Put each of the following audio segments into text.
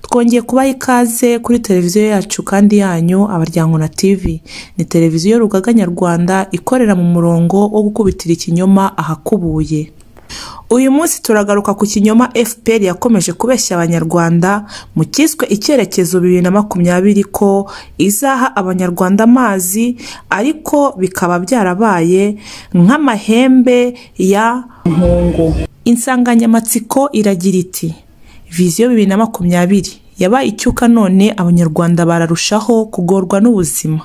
Twongeye kubaha ikaze kuri televiziyo yacu kandi yanyu Abaryankuna TV. Ni televiziyo rugaga Nyarwanda ikorera mu murongo wo gukubitira ikinyoma ahakubuye. Uyu munsi turagaruka ku kinyoma FPR yakomeje kubeshya Abanyarwanda mu cyiswe Icyerekezo 2020 ko izaha Abanyarwanda amazi, ariko bikaba byarabaye nk'amahembe ya mpungu. Insanganyamatsiko iragira iti: Vision 2020 yabaye icyuka, none Abanyarwanda bararushaho kugorwa n'ubuzima.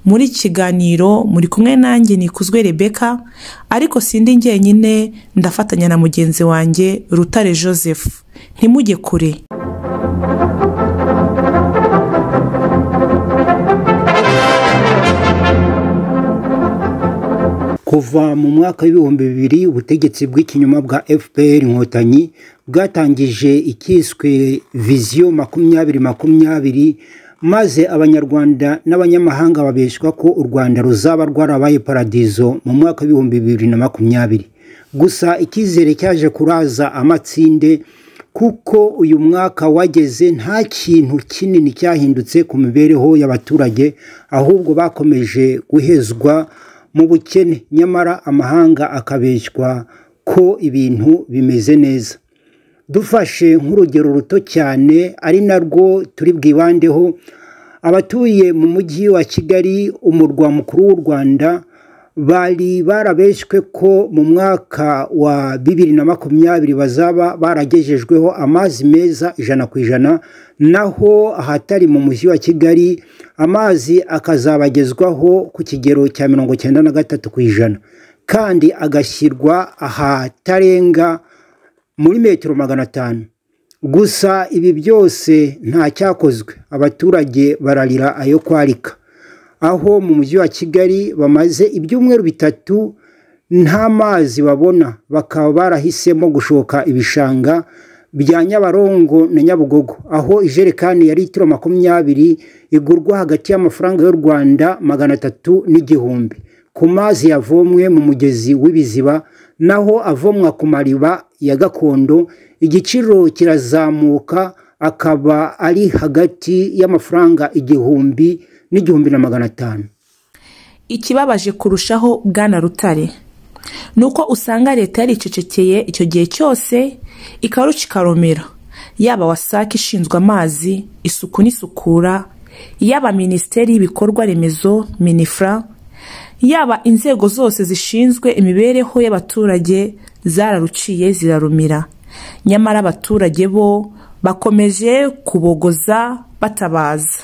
Muri kiganiro muri kumwe nanjye Nikuzwe Rebecca, ariko sindi njyenyine, ndafatanya na mugenzi wanjye Rutare Joseph. Ntimujye kure. Kuva mu mwaka w'2000 ubutegetsi bw'ikinyoma bwa FPR inkotanyi bwatangije ikiswe Vision 2020, maze Abanyarwanda n'abanyamahanga babeshwa ko u Rwanda ruzaba rwarabaye paradizo mu mwaka w'2020. Gusa ikizere cyaje kuraza amatsinde, kuko uyu mwaka wageze nta kintu kinini cyahindutse ku mibereho y'abaturage, ahubwo bakomeje guhezwa mu bukene, nyamara amahanga akabeshywa ko ibintu bimeze neza. Dufashe nk'urugero ruto cyane ari narwo turi bwibandeho, abatuye mu mujyi wa Kigali, umurwa mukuru w'u Rwanda, bari barabeshywe ko mu mwaka wa 2020 bazaba baragejejweho amazi meza 100%, naho ahatari mu mujyi wa Kigali amazi akazabagezwaho ku kigero cya 93%, kandi agashyirwa ahatarenga muri metero 500. Gusa ibi byose nta cyakozwe, abaturage bararira ayo kwarika, aho mu mujyi wa Kigali bamaze ibyumweru 3 nta mazi babona, bakaba barahisemo gushoka ibishanga bya Nyabarongo na Nyabugogo, aho ijerekani ya litiro 20 igurwa hagati y'amafaranga y'u Rwanda 300 n'igihumbi. Ku mazi yavomwe mu mugezi w'ibiziba, naho avomwa ku mariba ya gakondo, igiciro kirazamuka akaba ari hagati y'amafaranga 1000 n'igihumbi na 500. Ikibabaje kurushaho Bwana Rutare nuko usanga leta yaricecekeye icyo gihe cyose ikaruca ikaromera, yaba wasaka ishinzwe amazi, isuku n'isukura, yaba Minisiteri y'Ibikorwa Remezo Minifra, yaba inzego zose zishinzwe imibereho y'abaturage zararuciye zirarumira. Nyamara abaturage bo bakomeje kubogoza batabaza.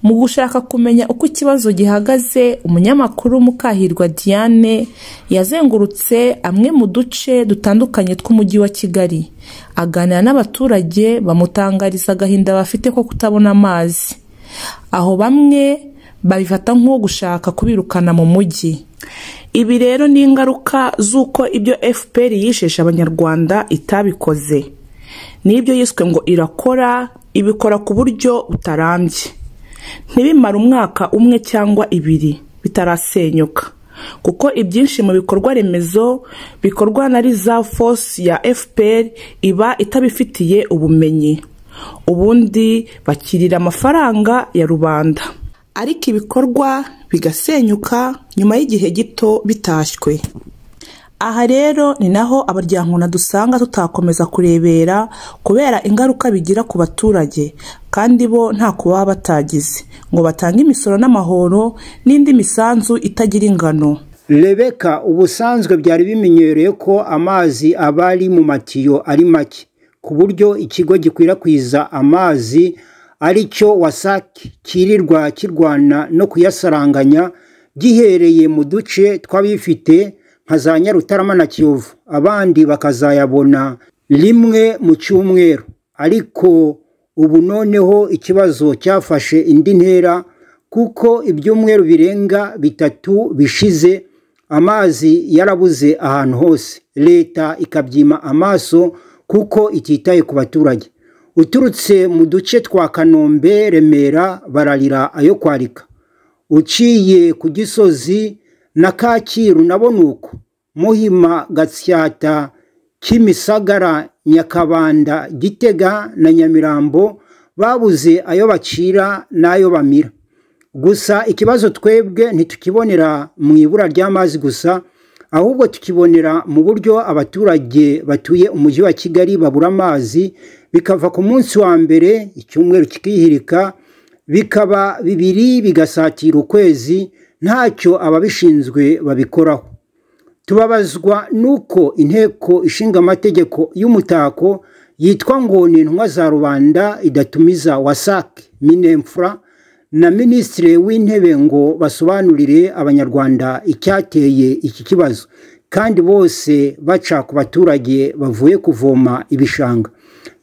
Mu gushaka kumenya uko ikibazo gihagaze, umunyamakuru Mukahirwa Diane yazengurutse amwe mu duce dutandukanye tw'umujyi wa Kigali, aganira n'abaturage bamutangariza agahinda bafite ko kutabona amazi, aho bamwe babifata nko gushaka kubirukana mu mujyi. Ibi rero ni ingaruka z'uko ibyo FPR yishisha Abanyarwanda itabikoze. Nibyo yiswe ngo irakora, ibikora ku buryo butarambye, ntibimara umwaka umwe cyangwa 2 bitarasenyuka, kuko ibyinshi mu bikorwa remezo bikorwa na reserve force ya FPR iba itabifitiye ubumenyi, ubundi bakirira amafaranga ya rubanda, ariko ibikorwa bigasenyuka nyuma y'igihe gito bitashywe. Aha rero ni naho Abaryankuna dusanga tutakomeza kurebera, kubera ingaruka bigira ku baturage, kandi bo nta kuba batagize ngo batange imisoro n'amahoro n'indi misanzu itagira ingano. Rebecca, ubusanzwe byari bimenyereye ko amazi abari mu matiyo ari make, ku buryo ikigo gikwirakwiza amazi ari cyo WASAC kirirwa kirwana no kuyasaranganya, gihereye mu duce twabifite nka za Nyarutarama na Kiyovu, abandi bakazayabona rimwe mu cyumweru. Ariko ubu noneho ikibazo cyafashe indi ntera, kuko ibyumweru birenga 3 bishize amazi yarabuze ahantu hose, leta ikabyima amaso kuko ititaye ku baturage. Uturutse mu duce twa Kanombe, Remera bararira ayo kwarika. Uciye ku Gisozi na Kacyiru nabo nuko. Muhima, Gatsata, Kimisagara, Nyakabanda, Gitega na Nyamirambo babuze ayo bacira n'ayo bamira. Gusa ikibazo twebwe ntitukibonera mu ibura ry'amazi gusa, ahubwo tukibonera mu buryo abaturage batuye umujyi wa Kigali babura amazi, bikava ku munsi wa mbere icyumweru kikihirika, bikaba bibiri bigasatira ukwezi, ntacyo ababishinzwe babikoraho. Tubabazwa nuko inteko ishinga amategeko y'umutako yitwa ngo ni intumwa za rubanda idatumiza wasake, Minemfra na Minisitiri w'Intebe ngo basobanurire Abanyarwanda icyateye iki kibazo, kandi bose baca ku baturage bavuye kuvoma ibishanga.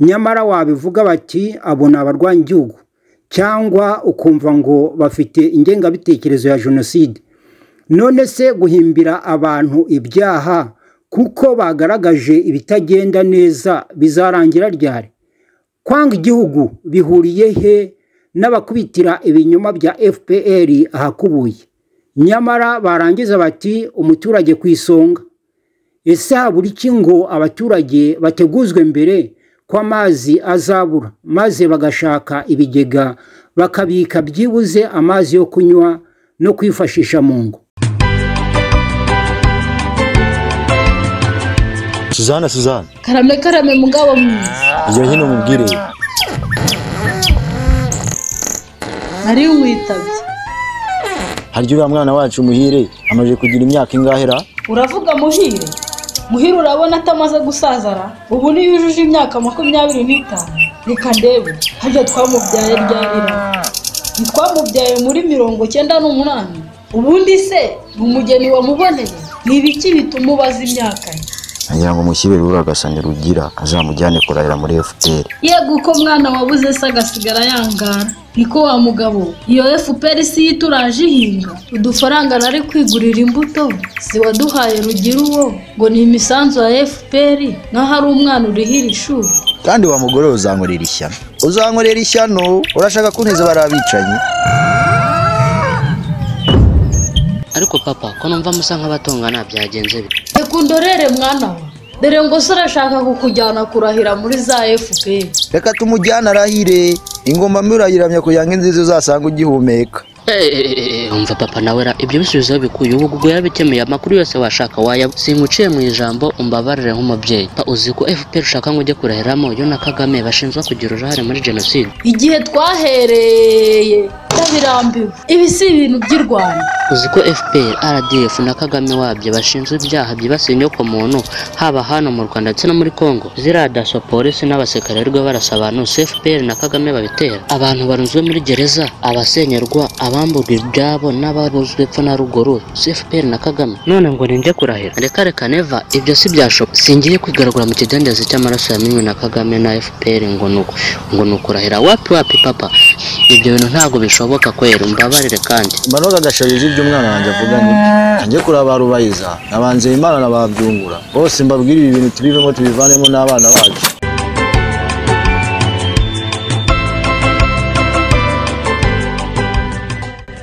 Nyamara wabivuga bati abona abarwanya igihugu, cyangwa ukumva ngo bafite ingengabitekerezo ya jenoside. None se guhimbira abantu ibyaha kuko bagaragaje ibitagenda neza bizarangira ryari? Kwanga igihugu bihuriye he n'abakubitira ibinyoma bya FPR ahakubuye? Nyamara barangiza bati umuturage ku isonga. Ese habura iki ngo abaturage bateguzwe mbere ko amazi azabura, maze bagashaka ibigega bakabika byibuze amazi yo kunywa no kwifashisha mu ngo? Suzana karame mugabo mwiza. Iyo hino mubwire ari witabye. Haryo uriya mwana wacu Muhire amaze kugira imyaka ingahera? Uravuga Muhire urabona atamaze gusazara, ubu ni yujuje imyaka 25. Reka ndebe haryo twamubyaye ryarira. Twamubyaye muri 98. Ubundi se umugeni wamuboneye ni ibiki bituma ubaza imyaka ye? Ngira ngo mushyibere uragasanya rugira azamujyane kurahira muri FPR. Yego uko mwana wabuze se agasigara yangara. Niko wa mugabo, iyo FPR si ituraje ihinga, udufaranga nari kwigurira imbuto, si waduhaye rugira uwo ngo ni imisanzu ya FPR, naho hari umwana urihira ishuri. Kandi wa mugore uzankorera ishyano, urashaka kuneza barabicanye. Ariko papa ko numva musa nk'abatongana byagenze bite? Ekundorere mwana wa, dore ngo se arashaka kukujyana kurahira muri za FPR. Reka tumujyana arahire, ingoma murayiramya kuyanga inzizo zasanga ugihumeka. Umva papa nawera ibyo bisubizo bikuye ubwo yabikemeye amakuru yose washaka waya singuciye mu ijambo umbabarire nk'umubyeyi. Uzi ko FPR ushaka ngo ujye kurahiramo yo na Kagame bashinzwe kugira uruhare muri jenoside. Igihe twahereye ndabirambiwe, ibi si ibintu by'u Rwanda. Uzi ko FPR, RDF na Kagame wabye bashinzwe ibyaha byibasiye inyoko muntu haba hano mu Rwanda ndetse no muri Kongo. Ziradaso polisi n'abasekare rwo barasaba abantu FPR na Kagame babitera. Abantu barunzwe muri gereza, abasenyerwa, abamburwa ibyabo n'abaruzwe epfo na ruguru, FPR na Kagame. None ngo ninjye kurahira. Reka neva ibyo si byashoboka. Singiye kwigaragura mu kidendezi cy'amaraso yamenywe na Kagame na FPR ngo nukurahira. Wapi papa, ibyo bintu ntago bishoboka kwera, umbabarire kandi. Mbanoga gasharije ibyo umwana wanjye avuga njye kuraba rubayiza nabanze Imana nababyungura bose mbabwira ibi bintu tubivemo tubivanemo n'abana bacu.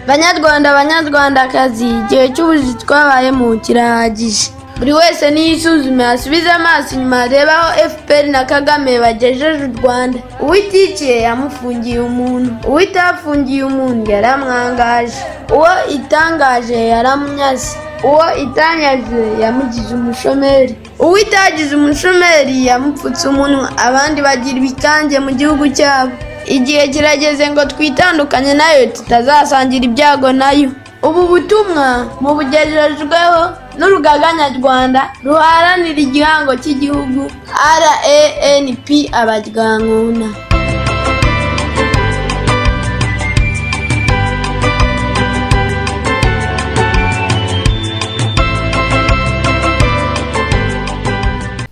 Banyarwandakazi, igihe cy'ubuzi twabayemo kirahagije. Buri wese niyisuzume asubize amaso inyuma arebe aho FPR na Kagame bagejeje u Rwanda. Uwitikiye yamufungiye umuntu, uwitafungiye umuntu yaramwangaje, uwo itangaje yaramunyaze, uwo itanyaje yamugize umushomeri, uwitagize umushomeri yamupfutse umunwa, abandi bagira ibikange mu gihugu cyabo. Igihe kirageze ngo twitandukanye nayo tutazasangira ibyago nayo. Ubu butumwa mu bugejejweho n'urugaga nyarwanda ruharanira igihango cy'igihugu RANP Abaryankuna.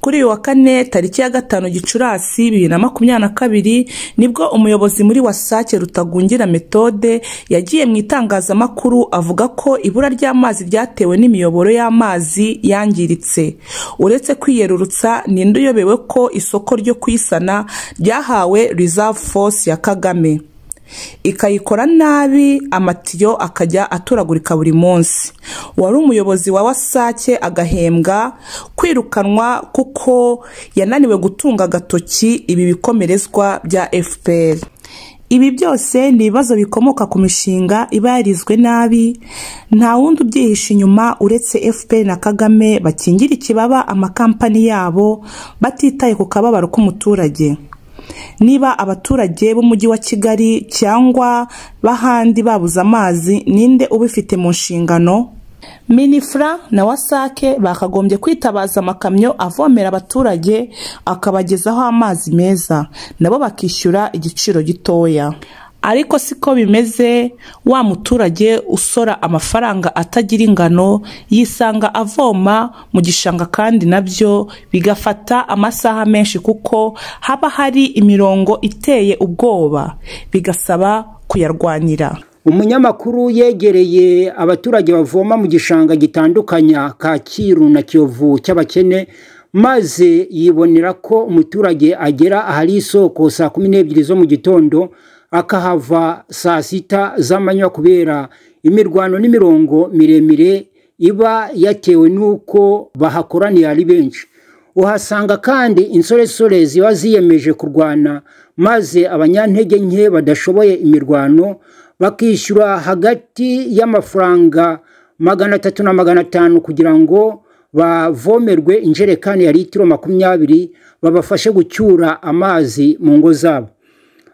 Kuri kuri uyu wa kane tariki ya 5 Gicurasi 2022 nibwo umuyobozi muri Wasake Rutagungira Methode yagiye mu itangazamakuru avuga ko ibura ry'amazi ryatewe n'imiyoboro y'amazi yangiritse. Uretse kwiyerurutsa, ninde uyobewe ko isoko ryo kuyisana ryahawe Reserve Force ya Kagame ikayikora nabi, amatiyo akajya aturagurika buri munsi. Wari umuyobozi wa Wasake agahembwa kwirukanwa kuko yananiwe gutunga agatoki ibi bikomerezwa bya FPR. Ibi byose ni ibibazo bikomoka ku mishinga iba yarizwe nabi, nta wundi ubyihisha inyuma uretse FPR na Kagame bakingira ikibaba amakampani yabo batitaye ku kababaro k'umuturage. Niba abaturage b'umujyi wa Kigali cyangwa bahandi babuza amazi, ninde ubifite mu nshingano? Minifra na Wasake bakagombye kwitabaza amakamyo avomera abaturage akabagezaho amazi meza, nabo bakishyura igiciro gitoya. Ariko siko bimeze, wa muturage usora amafaranga atagira ingano yisanga avoma mu gishanga, kandi nabyo bigafata amasaha menshi kuko haba hari imirongo iteye ubwoba, bigasaba kuyarwanira. Umunyamakuru yegereye abaturage bavoma mu gishanga gitandukanya Kacyiru na Kiyovu cy'abakene, maze yibonera ko umuturage agera ahari isoko saa 12 zo mu gitondo akahava saa 6 z'amanywa kubera imirwano n'imirongo miremire iba yatewe nuko bahakoraniye ari benshi. Uhasanga kandi insoresore ziba ziyemeje kurwana, maze abanyantege nke badashoboye imirwano bakishyura hagati y'amafaranga 300 na 500 kugira ngo bavomerwe injerekani ya litiro 20 babafashe gucyura amazi mu ngo zabo.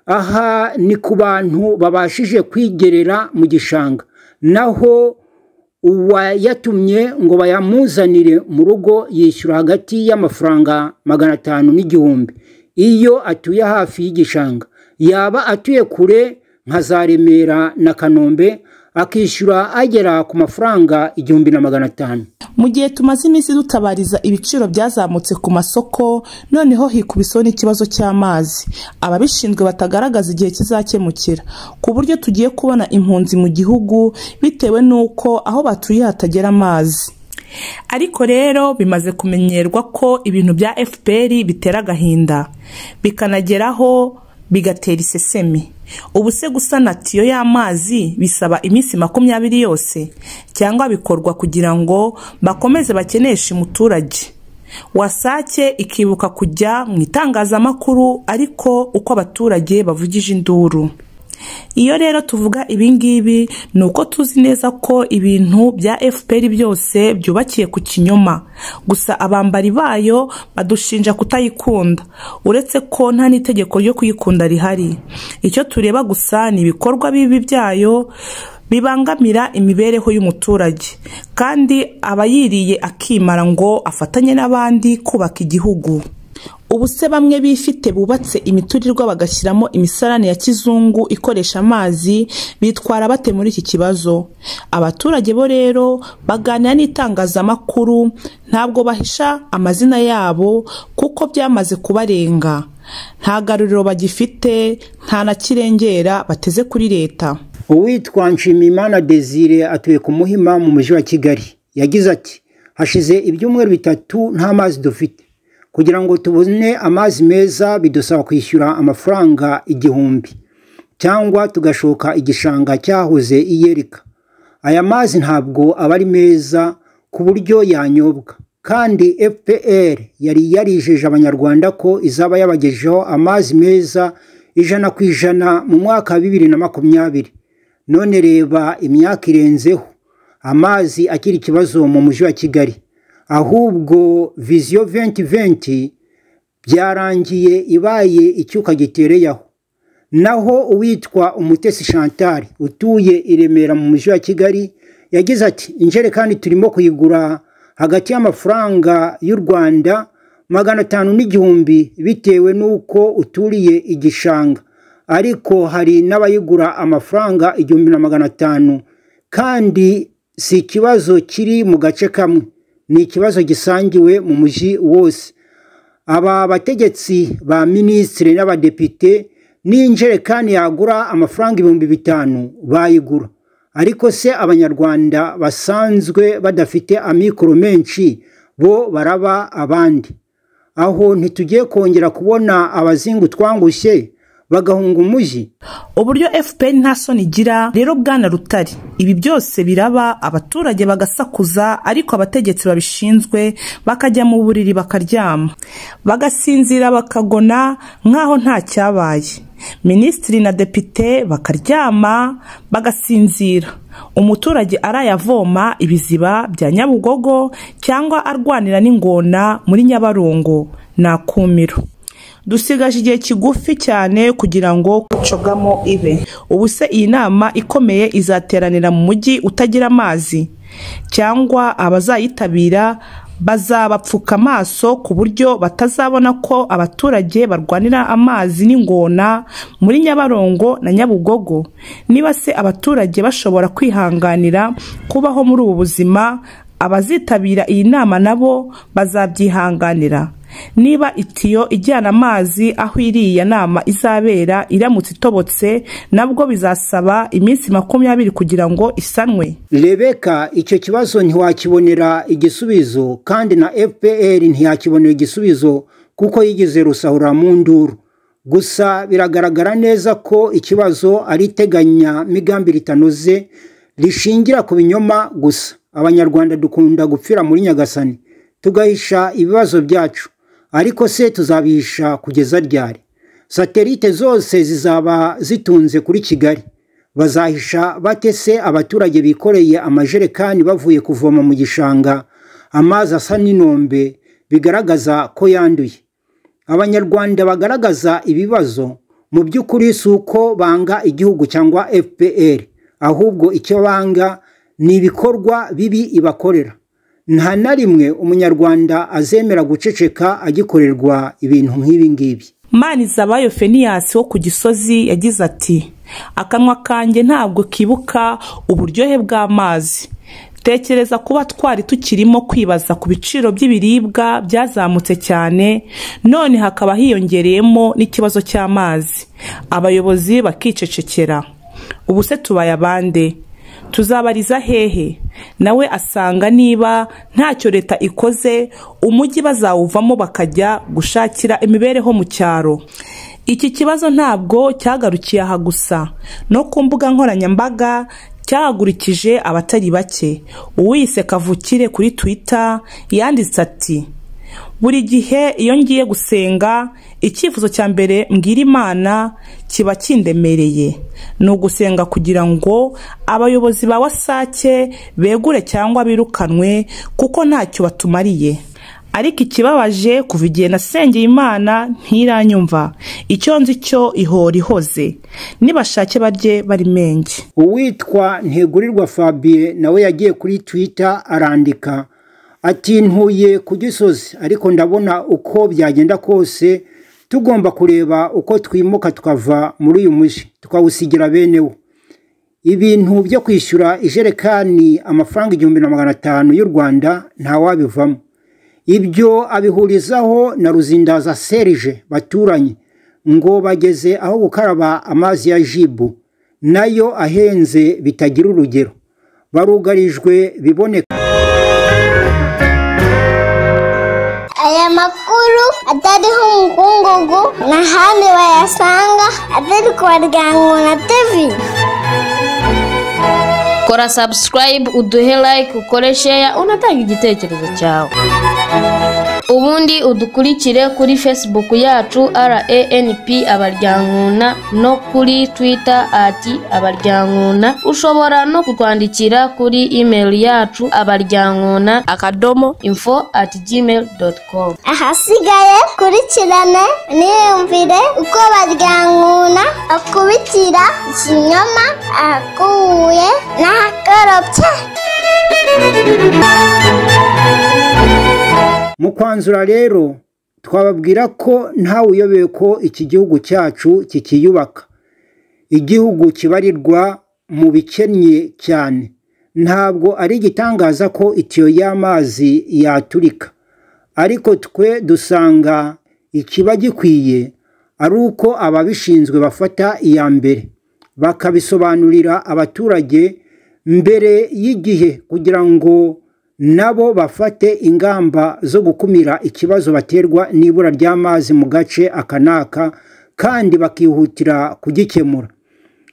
Aha ni ku bantu babashije kwigerera mu gishanga, naho uwayatumye ngo bayamuzanire mu rugo yishyura hagati y'amafaranga 500 n'igihumbi. Iyo atuye hafi y'igishanga, yaba atuye kure nka za Remera na Kanombe, akishyura agera ku mafaranga 1500. Mu gihe tumaze iminsi dutabariza ibiciro byazamutse ku masoko, noneho hikubiseho n'ikibazo cy'amazi ababishinzwe batagaragaza igihe kizakemukira, ku buryo tugiye kubona impunzi mu gihugu bitewe nuko aho batuye hatagera amazi. Ariko rero bimaze kumenyerwa ko ibintu bya FPR bitera agahinda, bikanageraho bigatera isesemi. Ubu se gusana tiyo y'amazi bisaba iminsi 20 yose, cyangwa bikorwa kugira ngo bakomeze bakenesha umuturage? Wasake ikibuka kujya mu itangazamakuru ariko uko abaturage bavugije induru. Iyo rero tuvuga ibingibi nuko tuzi neza ko ibintu bya FPR byose byubakiye ku kinyoma, gusa abambari bayo badushinja kutayikunda, uretse ko nta n'itegeko ryo kuyikunda rihari. Icyo tureba gusa ni ibikorwa bibi byayo bibangamira imibereho y'umuturage, kandi abayiriye akimara ngo afatanye n'abandi kubaka igihugu. Ubu se bamwe bifite bubatse imiturirwa bagashyiramo imisarane ya kizungu ikoresha amazi bitwara bate muri iki kibazo? Abaturage bo rero baganira n'itangazamakuru ntabwo bahisha amazina yabo kuko byamaze kubarenga, nta garuriro bagifite, nta na kirengera bateze kuri leta. Uwitwa Nshimiyimana Desire atuye ku Muhima mu mujyi wa Kigali yagize ati, hashize ibyumweru 3 nta mazi dufite. Kugira ngo tubone amazi meza bidusaba kwishyura amafaranga 1000 cyangwa tugashoka igishanga cyahoze Icyerekezo. Aya mazi ntabwo aba ari meza ku buryo yanyobwa, kandi FPR yari yarijeje Abanyarwanda ko izaba yabagejeho amazi meza 100% mu mwaka wa 2020. None reba imyaka irenzeho amazi akiri ikibazo mu mujyi wa Kigali. Ahubwo Vision 2020 byarangiye ibaye icyuka gitereyeho. Naho uwitwa Umutesi Chantal utuye i Remera mu mujyi wa Kigali yagize ati, injerekani turimo kuyigura hagati y'amafaranga y'u Rwanda 500 n'igihumbi bitewe nuko uturiye igishanga, ariko hari n'abayigura amafaranga 1500, kandi si ikibazo kiri mu gace kamwe, ni ikibazo gisangiwe mu mujyi wose. aba bategetsi ba minisitiri n'abadepite n'injerekani yagura amafaranga 5,000 bayigura. Ariko se abanyarwanda basanzwe badafite amikoro menshi bo baraba abandi. Aho ntitugiye kongera kubona abazingu twangushye bagahunga umujyi. Uburyo FPR nta soni igira rero bwana Rutare, ibi byose biraba abaturage bagasakuza, ariko abategetsi babishinzwe bakajya mu buriri bakaryama bagasinzira bakagona nkaho nta cyabaye. Minisitiri na depite bakaryama bagasinzira, umuturage arayavoma ibiziba bya Nyabugogo cyangwa arwanira n'ingona muri Nyabarongo nakumiro. Dusigaje igihe kigufi cyane kugira ngo kucogamo ibe. Ubu se iyi nama ikomeye izateranira mu mujyi utagira amazi, cyangwa abazayitabira bazabapfuka amaso ku buryo batazabona ko abaturage barwanira amazi n'ingona muri Nyabarongo na Nyabugogo? Niba se abaturage bashobora kwihanganira kubaho muri ubu buzima, abazitabira iyi nama nabo bazabyihanganira. Niba itiyo ijyana amazi aho iriya nama izabera iramutse itobotse, nabwo bizasaba iminsi 20 kugira ngo isanwe. Rebeka, icyo kibazo ntiwakibonera igisubizo, kandi na FPR ntiyakibonera igisubizo kuko yigize rusahura mu nduru. Gusa biragaragara neza ko ikibazo ari iteganya migambi ritanoze rishingira ku binyoma gusa. Abanyarwanda dukunda gupfira muri Nyagasani tugahisha ibibazo byacu, ariko se tuzabihisha kugeza ryari? Satelite zose zizaba zitunze kuri Kigali, bazahisha bate se abaturage bikoreye amajerekani bavuye kuvoma mu gishanga amazi asa n'inombe bigaragaza ko yanduye? Abanyarwanda bagaragaza ibibazo mu by'ukuri si uko banga igihugu cyangwa FPR, ahubwo icyo banga ni ibikorwa bibi ibakorera. Nta na rimwe umunyarwanda azemera guceceka agikorerwa ibintu nk'ibi ngibi. Manizabayo Fenias wo ku Gisozi yagize ati, akanwa kanjye ntabwo kibuka uburyohe bw'amazi. Tekereza kuba twari tukirimo kwibaza ku biciro by'ibiribwa byazamutse cyane, none hakaba hiyongereyemo n'ikibazo cy'amazi, abayobozi bakicecekera. Ubu se tubaye abande? Tuzabariza hehe? Nawe asanga niba ntacyo leta ikoze, umujyi bazawuvamo bakajya gushakira imibereho mu cyaro. Iki kibazo ntabwo cyagarukiye aha gusa, no ku mbuga nkoranyambaga cyahagurikije abatari bake. Uwise Kavukire kuri Twitter yanditse ati, buri gihe iyo ngiye gusenga, icyifuzo cya mbere mbwira Imana kiba kindemereye, ni ugusenga kugira ngo abayobozi ba wasake begure cyangwa birukanwe kuko ntacyo batumariye. Ariko ikibabaje, kuva igihe nasengeye Imana ntiranyumva. Icyo nzi cyo ihora ihoze, nibashake barye bari menge. Uwitwa Ntegurirwa Fabien nawe yagiye kuri Twitter arandika ati, ntuye ku Gisozi, ariko ndabona uko byagenda kose tugomba kureba uko twimuka tukava muri uyu mujyi tukawusigira benewo. Ibintu byo kwishyura ijerekani amafaranga 1,500 y'u Rwanda nta wabivamo. Ibyo abihurizaho na Ruzindaza Serge baturanye, ngo bageze aho gukaraba amazi ya jibu nayo ahenze bitagira urugero. Barugarijwe biboneka. Aya makuru atariho umukungugu n'ahandi bayasanga atari ku Abaryankuna TV. Kora subscribe, uduhe like, ukore share, unatanga igitekerezo cyawe. Ubundi udukurikire kuri Facebook yacu RANP Abaryankuna no kuri Twitter @Abaryankuna. Ushobora no kutwandikira kuri email yacu abaryankuna@info@gmail.com. Ahasigaye kurikirane niyumvire uko Abaryankuna akubitira ikinyoma akuye n'akaropye. Mu kwanzura rero twababwira ko ntawe uyobeye ko iki gihugu cyacu kikiyubaka, igihugu kibarirwa mu bikennye cyane. Ntabwo ari igitangaza ko itiyo y'amazi yaturika, ariko twe dusanga ikiba gikwiye ari uko ababishinzwe bafata iya mbere bakabisobanurira abaturage mbere y'igihe kugira ngo nabo bafate ingamba zo gukumira ikibazo baterwa n'ibura ry'amazi mu gace aka n'aka kandi bakihutira kugikemura.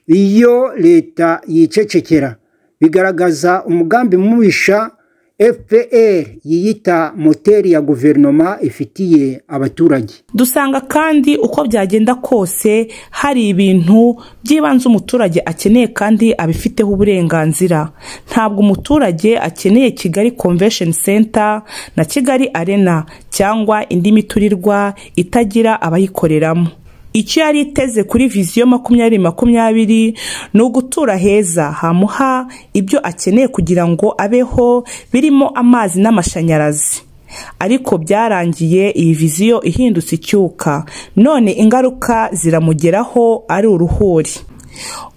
Iyo leta yicecekera bigaragaza umugambi mubisha FPR yiyita moteri ya guverinoma ifitiye abaturage. Dusanga kandi uko byagenda kose hari ibintu by'ibanze umuturage akeneye kandi abifiteho uburenganzira. Ntabwo umuturage akeneye Kigali Convention Center na Kigali Arena cyangwa indi miturirwa itagira abayikoreramo. Icyo yari iteze kuri viziyo 2020 ni ugutura heza hamuha ibyo akeneye kugira ngo abeho birimo amazi n'amashanyarazi. Ariko byarangiye iyi viziyo ihindutse icyuka, none ingaruka ziramugeraho ari uruhuri.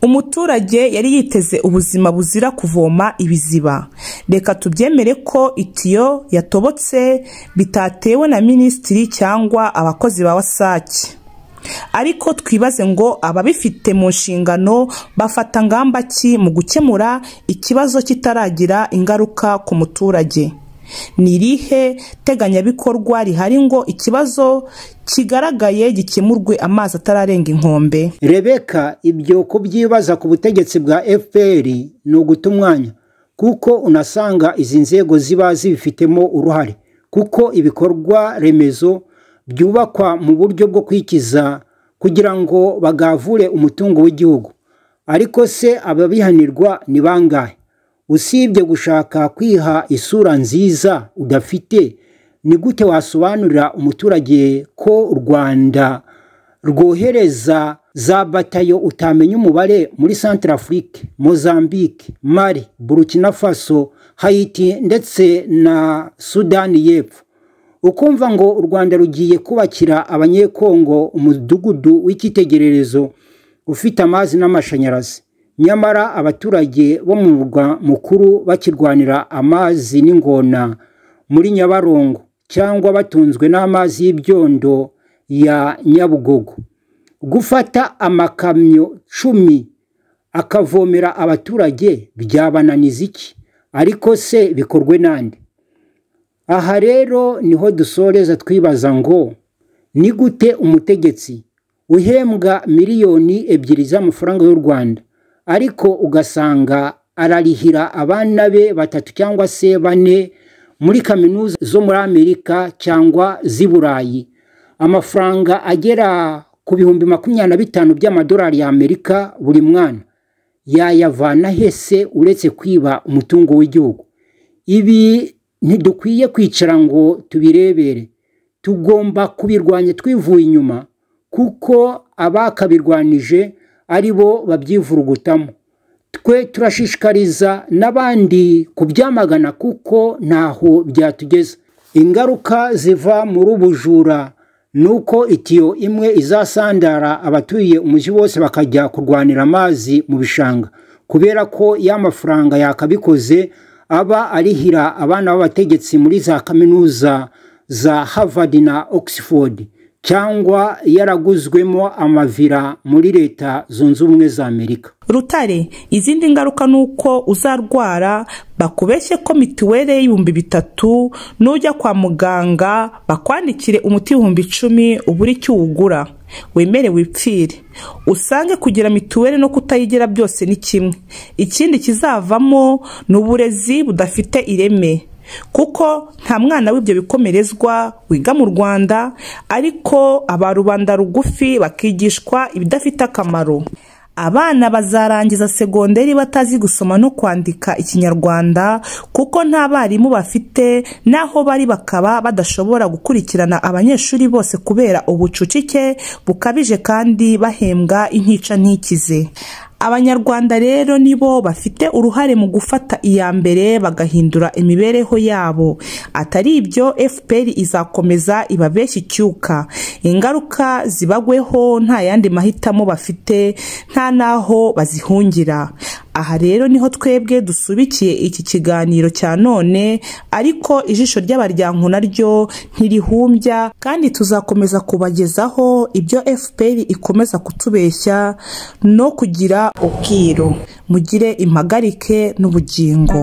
Umuturage yari yiteze ubuzima buzira kuvoma ibiziba. Reka tubyemere ko itiyo yatobotse bitatewe na minisitiri cyangwa abakozi ba wasake. Ariko twibaze ngo ababifite mu nshingano bafata ngamba ki mu gukemura ikibazo kitaragira ingaruka ku muturage? Ni irihe teganyabikorwa rihari ngo ikibazo kigaragaye gikemurwe amazi atararenga inkombe? Rebeka, ibyo kubyibaza ku butegetsi bwa FPR ni uguta umwanya, kuko unasanga izi nzego ziba zibifitemo uruhare, kuko ibikorwa remezo byubakwa mu buryo bwo kwikiza kugira ngo bagavure umutungo w'igihugu. Ariko se ababihanirwa ni bangahe? Usibye gushaka kwiha isura nziza udafite, ni gute wasobanurira umuturage ko u Rwanda rwohereza za batayo utamenya umubare muri Centrafrique, Mozambique, Mali, Burkina Faso, Haiti ndetse na Sudani y'Epfo? Ukumva ngo u Rwanda rugiye kubakira abanyekongo umudugudu w'icyitegererezo ufite amazi n'amashanyarazi, nyamara abaturage bo mu murwa mukuru bakirwanira amazi n'ingona muri Nyabarongo cyangwa batunzwe n'amazi y'ibyondo ya Nyabugogo. Gufata amakamyo 10 akavomera abaturage byabananiza iki? Ariko se bikorwe nande? Aha rero niho dusoreza twibaza ngo ni gute umutegetsi uhembwa miliyoni 2 z'amafaranga y'u Rwanda ariko ugasanga ararihira abana be 3 cyangwa se 4 muri kaminuza zo muri Amerika cyangwa z'Iburayi amafaranga agera ku bihumbi 25 by'amadolari ya Amerika buri mwana? Yayavana hese uretse kwiba umutungo w'igihugu? Ibi ntidukwiye kwicara ngo tubirebere, tugomba kubirwanya twivuye inyuma, kuko abakabirwanije ari bo babyivurugutamo. Twe turashishikariza n'abandi kubyamagana kuko ntaho byatugeza. Ingaruka ziva muri ubujura nuko itiyo imwe izasandara abatuye umujyi wose bakajya kurwanira amazi mu bishanga, kubera ko ya mafaranga yakabikoze aba arihira abana b'abategetsi muri za kaminuza za Harvard na Oxford, cyangwa yaraguzwemo amavira muri Leta Zunze Ubumwe za Amerika. Rutare, izindi ngaruka nuko uzarwara bakubeshye ko mituwele y'ibihumbi 3 nujya kwa muganga bakwandikire umuti 10,000 uburi cy'ugura wemere wipfire. Usange kugira mituwele no kutayigira byose ni kimwe. Ikindi kizavamo n'uburezi budafite ireme, kuko nta mwana w'ibyo bikomerezwa wiga mu Rwanda, ariko abarubanda rugufi bakigishwa ibidafite akamaro. Abana bazarangiza segonderi batazi gusoma no kwandika Ikinyarwanda, kuko nta barimu bafite, naho bari bakaba badashobora gukurikirana abanyeshuri bose kubera ubucucike bukabije kandi bahembwa intica ntikize. Abanyarwanda rero nibo bafite uruhare mu gufata iya mbere bagahindura imibereho yabo. Atari ibyo FPR izakomeza ibabeshye icyuka. Ingaruka zibagweho nta yandi mahitamo bafite, nta naho bazihungira. aha rero niho twebwe dusubikiye iki kiganiro cya none, ariko ijisho ry'abaryankuna ryo ntirihumbya kandi tuzakomeza kubagezaho ibyo FPR ikomeza kutubeshya no kugira ubwiru. Mugire impagarike n'ubugingo.